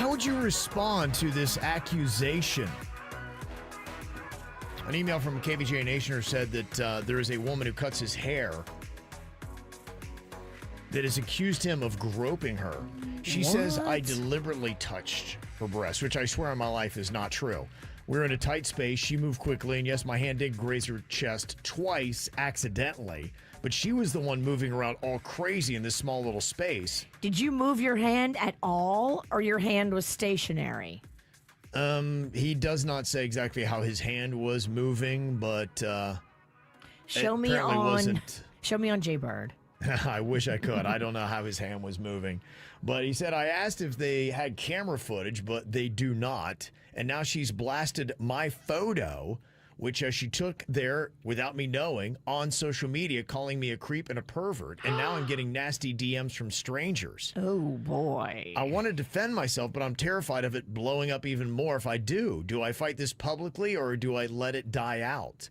How would you respond to this accusation? An email from KVJ Nationer said that there is a woman who cuts his hair that has accused him of groping her. She says, I deliberately touched her breast, which I swear on my life is not true. We're in a tight space. She moved quickly, and yes, my hand did graze her chest twice accidentally, but she was the one moving around all crazy in this small little space. Did you move your hand at all, or your hand was stationary? He does not say exactly how his hand was moving, but show me on Jaybird. I wish I could. I don't know how his hand was moving. But he said, I asked if they had camera footage, but they do not. And now she's blasted my photo, which she took there without me knowing, on social media, calling me a creep and a pervert. And now I'm getting nasty DMs from strangers. Oh, boy. I want to defend myself, but I'm terrified of it blowing up even more if I do. Do I fight this publicly, or do I let it die out?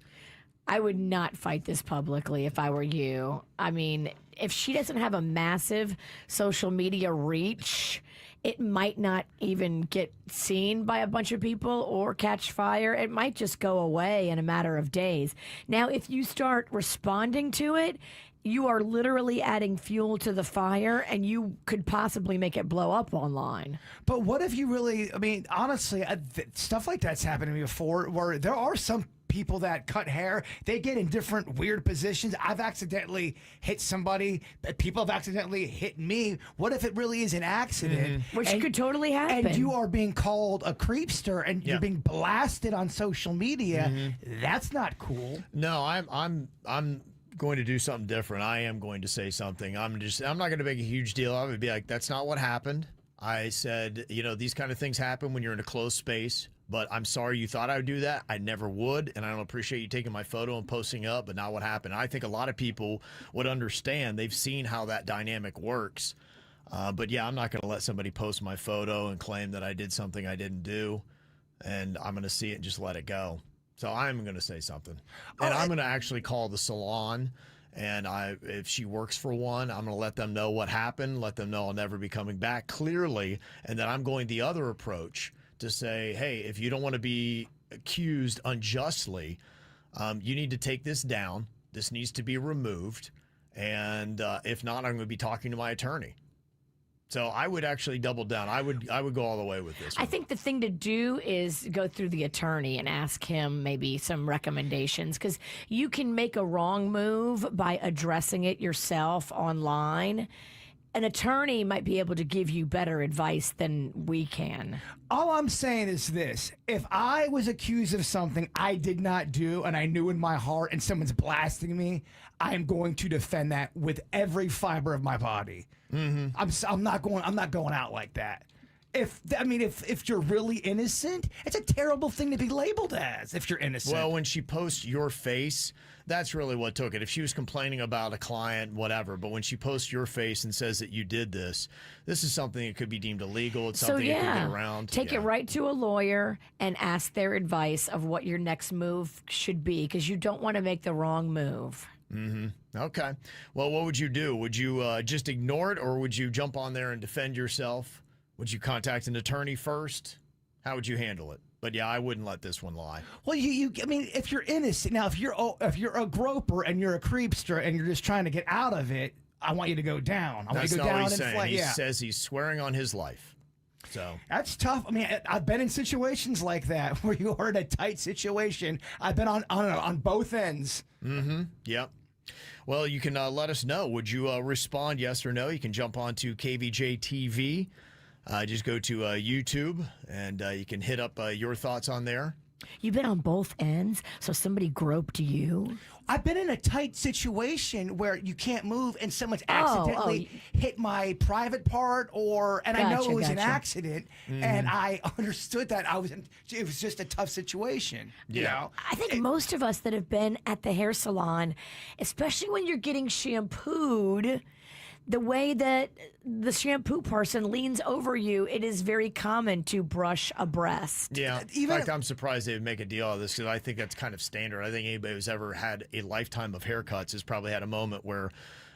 I would not fight this publicly if I were you. I mean, if she doesn't have a massive social media reach, it might not even get seen by a bunch of people or catch fire. It might just go away in a matter of days. Now, if you start responding to it, you are literally adding fuel to the fire, and you could possibly make it blow up online. But what if you really, I mean, honestly, stuff like that's happened to me before, where there are some people that cut hair, they get in different weird positions. I've accidentally hit somebody, people have accidentally hit me. What if it really is an accident? Which could totally happen. And you are being called a creepster, and you're being blasted on social media. That's not cool. No, I'm going to do something different. I am going to say something. I'm not going to make a huge deal. I would be like, that's not what happened. I said, these kind of things happen when you're in a closed space, but I'm sorry you thought I would do that. I never would, and I don't appreciate you taking my photo and posting up, but not what happened. I think a lot of people would understand. They've seen how that dynamic works. But yeah, I'm not going to let somebody post my photo and claim that I did something I didn't do, and I'm going to see it and just let it go. So I'm going to say something. And I'm going to actually call the salon. And if she works for one, I'm going to let them know what happened, let them know I'll never be coming back clearly, and then I'm going the other approach to say, hey, if you don't want to be accused unjustly, you need to take this down. This needs to be removed. And if not, I'm going to be talking to my attorney. So I would actually double down. I would go all the way with this one. I think the thing to do is go through the attorney and ask him maybe some recommendations, because you can make a wrong move by addressing it yourself online. An attorney might be able to give you better advice than we can. All I'm saying is this. If I was accused of something I did not do and I knew in my heart and someone's blasting me, I'm going to defend that with every fiber of my body. I'm not going out like that. If you're really innocent, it's a terrible thing to be labeled as if you're innocent. Well, when she posts your face, that's really what took it. If she was complaining about a client, whatever, but when she posts your face and says that you did this is something that could be deemed illegal. It's something that could get around. Take it right to a lawyer and ask their advice of what your next move should be, because you don't want to make the wrong move. Okay. Well, what would you do? Would you just ignore it, or would you jump on there and defend yourself? Would you contact an attorney first? How would you handle it? But yeah, I wouldn't let this one lie. Well, I mean, if you're innocent, now if you're a groper and you're a creepster and you're just trying to get out of it, I want you to go down. I want you to go down and fly. He says he's swearing on his life. So that's tough. I mean, I've been in situations like that where you are in a tight situation. I've been on both ends. Yep. Well, you can let us know. Would you respond yes or no? You can jump onto KVJ TV. Just go to YouTube, and you can hit up your thoughts on there. You've been on both ends, so somebody groped you? I've been in a tight situation where you can't move, and someone's accidentally hit my private part, and I know it was an accident, and I understood that it was just a tough situation. Yeah. You know? I think most of us that have been at the hair salon, especially when you're getting shampooed, the way that the shampoo person leans over you, it is very common to brush a breast. Yeah. In fact, I'm surprised they would make a deal out of this, because I think that's kind of standard. I think anybody who's ever had a lifetime of haircuts has probably had a moment where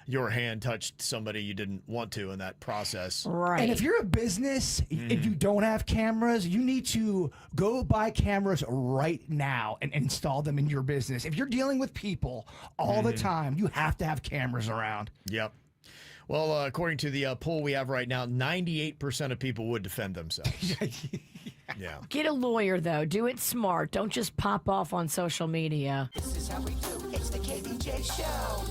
your hand touched somebody you didn't want to in that process. Right. And if you're a business, if you don't have cameras, you need to go buy cameras right now and install them in your business. If you're dealing with people all the time, you have to have cameras around. Yep. Well, according to the poll we have right now, 98% of people would defend themselves. Yeah. Get a lawyer, though. Do it smart. Don't just pop off on social media. This is how we do. It's the KVJ Show.